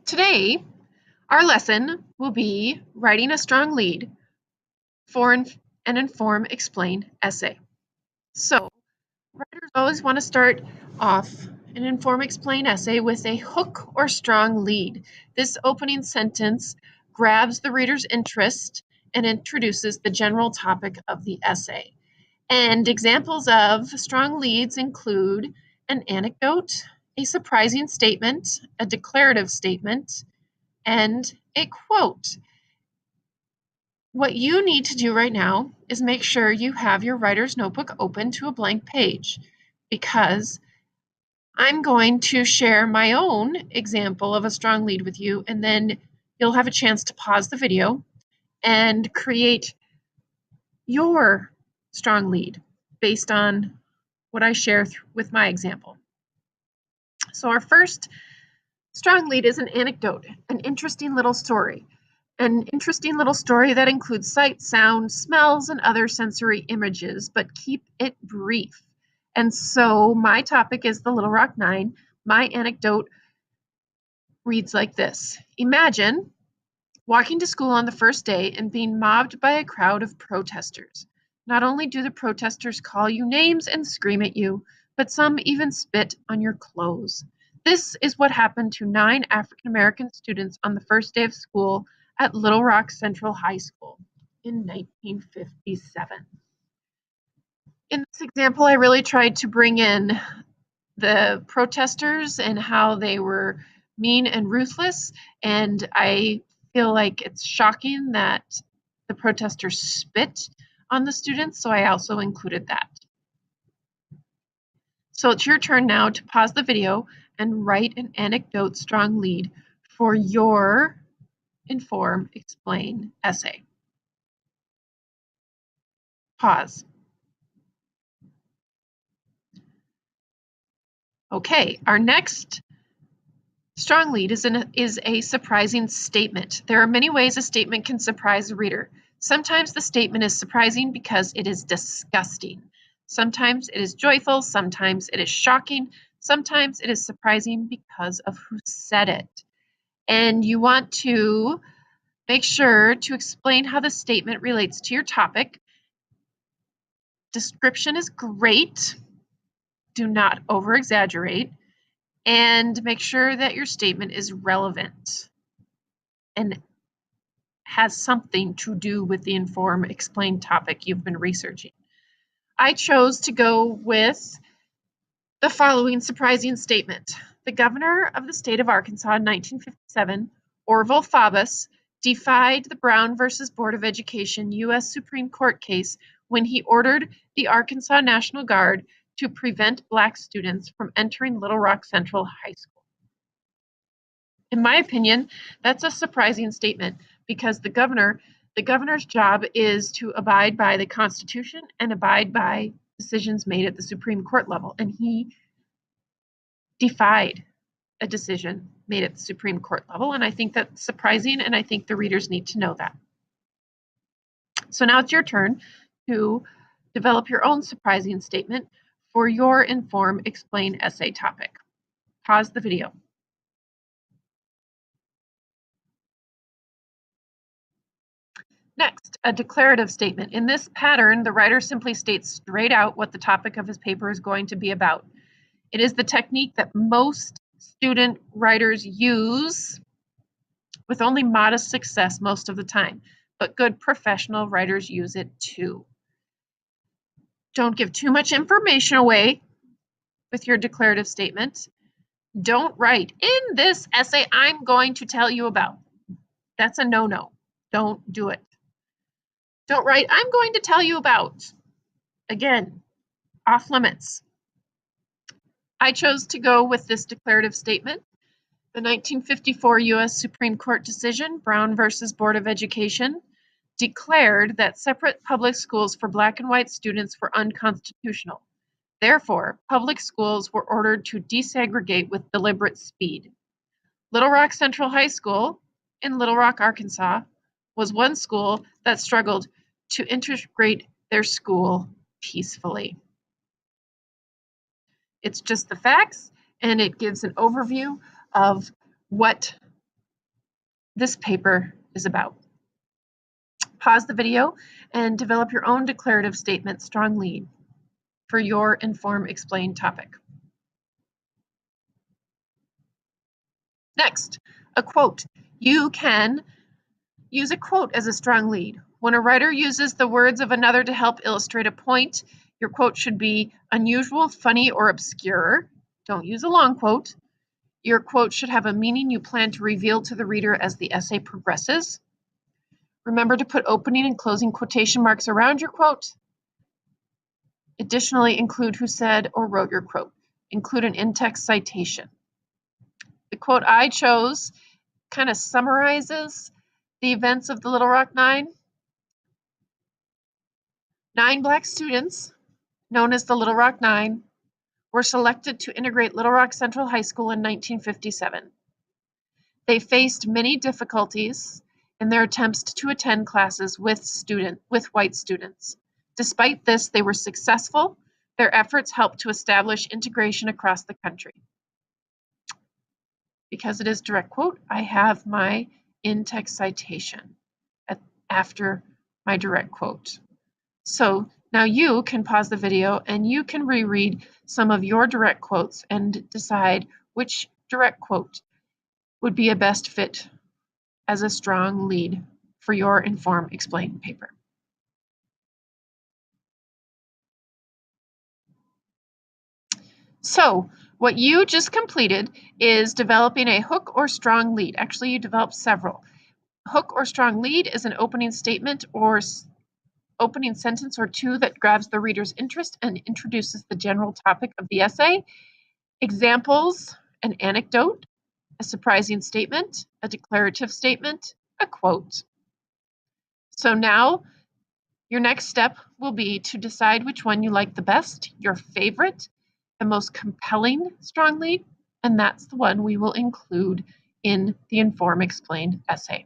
Today, our lesson will be writing a strong lead for an inform, explain essay. So, writers always want to start off an inform, explain essay with a hook or strong lead. This opening sentence grabs the reader's interest and introduces the general topic of the essay. And examples of strong leads include an anecdote, a surprising statement, a declarative statement, and a quote. What you need to do right now is make sure you have your writer's notebook open to a blank page, because I'm going to share my own example of a strong lead with you, and then you'll have a chance to pause the video and create your strong lead based on what I share with my example. So our first strong lead is an anecdote, an interesting little story. An interesting little story that includes sight, sound, smells, and other sensory images, but keep it brief. And so my topic is the Little Rock Nine. My anecdote reads like this. Imagine walking to school on the first day and being mobbed by a crowd of protesters. Not only do the protesters call you names and scream at you, but some even spit on your clothes. This is what happened to 9 African American students on the first day of school at Little Rock Central High School in 1957. In this example, I really tried to bring in the protesters and how they were mean and ruthless, and I feel like it's shocking that the protesters spit on the students, so I also included that. So it's your turn now to pause the video and write an anecdote strong lead for your inform, explain essay. Pause. Okay, our next strong lead is a surprising statement. There are many ways a statement can surprise a reader. Sometimes the statement is surprising because it is disgusting. Sometimes it is joyful, sometimes it is shocking, sometimes it is surprising because of who said it. And you want to make sure to explain how the statement relates to your topic. Description is great. Do not over-exaggerate. And make sure that your statement is relevant and has something to do with the inform, explain topic you've been researching. I chose to go with the following surprising statement. The governor of the state of Arkansas in 1957, Orville Faubus, defied the Brown versus Board of Education U.S. Supreme Court case when he ordered the Arkansas National Guard to prevent Black students from entering Little Rock Central High School. In my opinion, that's a surprising statement because the governor's job is to abide by the Constitution and abide by decisions made at the Supreme Court level, and he defied a decision made at the Supreme Court level, and I think that's surprising, and I think the readers need to know that. So now it's your turn to develop your own surprising statement for your inform, explain essay topic. Pause the video. Next, a declarative statement. In this pattern, the writer simply states straight out what the topic of his paper is going to be about. It is the technique that most student writers use with only modest success most of the time, but good professional writers use it too. Don't give too much information away with your declarative statement. Don't write, in this essay, I'm going to tell you about. That's a no-no. Don't do it. Don't write, I'm going to tell you about. Again, off limits. I chose to go with this declarative statement. The 1954 U.S. Supreme Court decision, Brown versus Board of Education, declared that separate public schools for Black and white students were unconstitutional. Therefore, public schools were ordered to desegregate with deliberate speed. Little Rock Central High School in Little Rock, Arkansas, was one school that struggled to integrate their school peacefully. It's just the facts, and it gives an overview of what this paper is about. Pause the video and develop your own declarative statement, strong lead, for your inform, explain topic. Next, a quote. You can use a quote as a strong lead. When a writer uses the words of another to help illustrate a point, your quote should be unusual, funny, or obscure. Don't use a long quote. Your quote should have a meaning you plan to reveal to the reader as the essay progresses. Remember to put opening and closing quotation marks around your quote. Additionally, include who said or wrote your quote. Include an in-text citation. The quote I chose kind of summarizes the events of the Little Rock Nine. 9 Black students, known as the Little Rock Nine, were selected to integrate Little Rock Central High School in 1957. They faced many difficulties in their attempts to attend classes with white students. Despite this, they were successful. Their efforts helped to establish integration across the country. Because it is direct quote, I have my in-text citation after my direct quote. So now you can pause the video and you can reread some of your direct quotes and decide which direct quote would be a best fit as a strong lead for your inform, explain paper. So what you just completed is developing a hook or strong lead. Actually, you developed several. Hook or strong lead is an opening statement or opening sentence or two that grabs the reader's interest and introduces the general topic of the essay. Examples: an anecdote, a surprising statement, a declarative statement, a quote. So now your next step will be to decide which one you like the best, your favorite, the most compelling strong lead, and that's the one we will include in the Inform Explain essay.